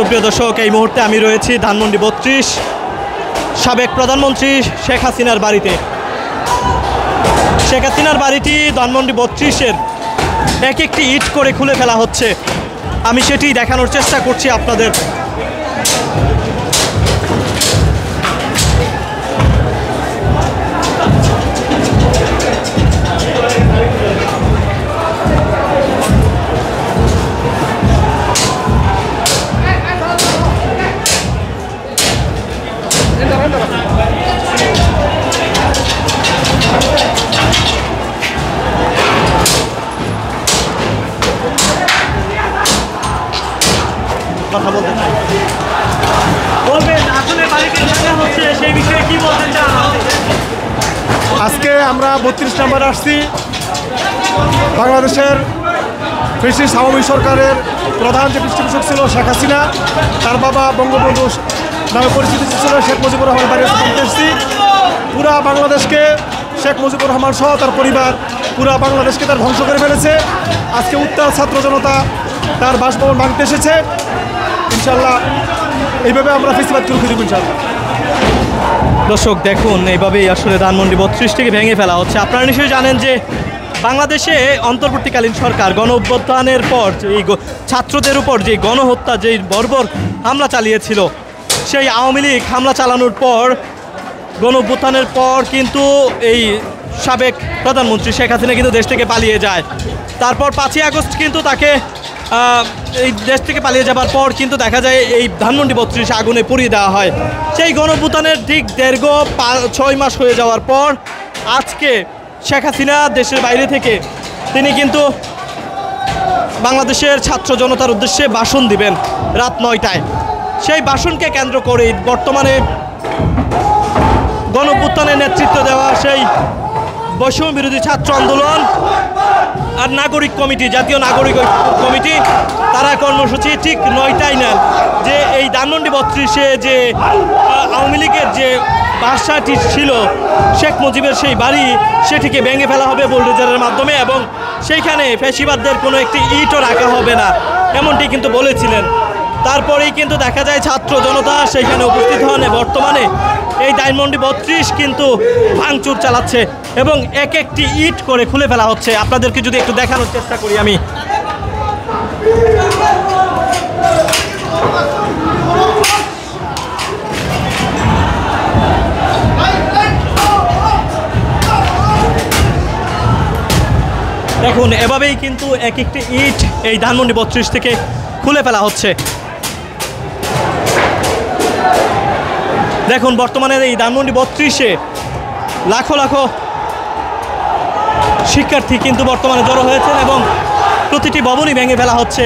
সুপ্রিয় দর্শক, এই মুহূর্তে আমি রয়েছি ধানমন্ডি ৩২ সাবেক প্রধানমন্ত্রী শেখ হাসিনার বাড়িতে। শেখ হাসিনার বাড়িটি ধানমন্ডি ৩২-এর এক একটি ইট করে খুলে ফেলা হচ্ছে। আমি সেটি দেখানোর চেষ্টা করছি আপনাদের। কথা বলতে চাই, বলবেন আসলে বাড়িতে দেখা হচ্ছে সেই বিষয়ে কি বলতে চান? আজকে আমরা ৩২ নম্বরে আসছি। বাংলাদেশের ফ্যাসিস্ট আওয়ামী সরকারের প্রধান যে পৃষ্ঠপোষক ছিল শেখ হাসিনা, তার বাবা বঙ্গবন্ধু নামে পরিচিত ছিল শেখ মুজিবুর রহমান বাড়ি এসেছি। পুরা বাংলাদেশকে শেখ মুজিবুর রহমান সহ তার পরিবার পুরা বাংলাদেশকে তার ধ্বংস করে ফেলেছে। আজকে উত্তাল ছাত্র জনতা তার বাসভবন ভাঙতে এসেছে। ইনশাল্লাহ এইভাবে আমরা ফেসিবাদ করে দেব ইনশাল্লাহ। দর্শক দেখুন, এইভাবেই আসলে ধানমন্ডি ৩২-টিকে ভেঙে ফেলা হচ্ছে। আপনারা নিশ্চয়ই জানেন যে বাংলাদেশে অন্তর্বর্তীকালীন সরকার গণ অভ্যুত্থানের পর এই ছাত্রদের উপর যে গণহত্যা, যেই বর্বর হামলা চালিয়েছিল, সেই আওয়ামী লীগ হামলা চালানোর পর গণ অভ্যুত্থানের পর কিন্তু এই সাবেক প্রধানমন্ত্রী শেখ হাসিনা কিন্তু দেশ থেকে পালিয়ে যায়। তারপর ৫ই আগস্ট কিন্তু তাকে এই দেশ থেকে পালিয়ে যাবার পর কিন্তু দেখা যায় এই ধানমন্ডি ৩২ আগুনে পুড়িয়ে দেওয়া হয়। সেই গণ অভ্যুত্থানের ঠিক দীর্ঘ ৬ মাস হয়ে যাওয়ার পর আজকে শেখ হাসিনা দেশের বাইরে থেকে তিনি কিন্তু বাংলাদেশের ছাত্র জনতার উদ্দেশ্যে ভাষণ দিবেন রাত ৯টায়। সেই ভাষণকে কেন্দ্র করে বর্তমানে গণ অভ্যুত্থানের নেতৃত্ব দেওয়া সেই বৈষম্য বিরোধী ছাত্র আন্দোলন আর নাগরিক কমিটি, জাতীয় নাগরিক কমিটি, তারা কর্মসূচি ঠিক ৯টায় নেন যে এই ধানমন্ডি ৩২-এ যে আওয়ামী লীগের যে বাসাটি ছিল শেখ মুজিবের সেই বাড়ি, সেটিকে ভেঙে ফেলা হবে বুলডোজারের মাধ্যমে এবং সেইখানে ফ্যাসিবাদদের কোনো একটি ইটও রাখা হবে না, এমনটি কিন্তু বলেছিলেন। তারপরেই কিন্তু দেখা যায় ছাত্র জনতা সেইখানে উপস্থিত হন। বর্তমানে এই ধানমন্ডি ৩২ কিন্তু ভাঙচুর চালাচ্ছে এবং এক একটি ইট করে খুলে ফেলা হচ্ছে। আপনাদেরকে যদি একটু দেখানোর চেষ্টা করি আমি। দেখুন, এভাবেই কিন্তু এক একটি ইট এই ধানমন্ডি ৩২ থেকে খুলে ফেলা হচ্ছে। দেখুন, বর্তমানে এই ধানমন্ডি ৩২-এ লাখো লাখো শিক্ষার্থী কিন্তু বর্তমানে জড়ো হয়েছেন এবং প্রতিটি ভবনই ভেঙে ফেলা হচ্ছে।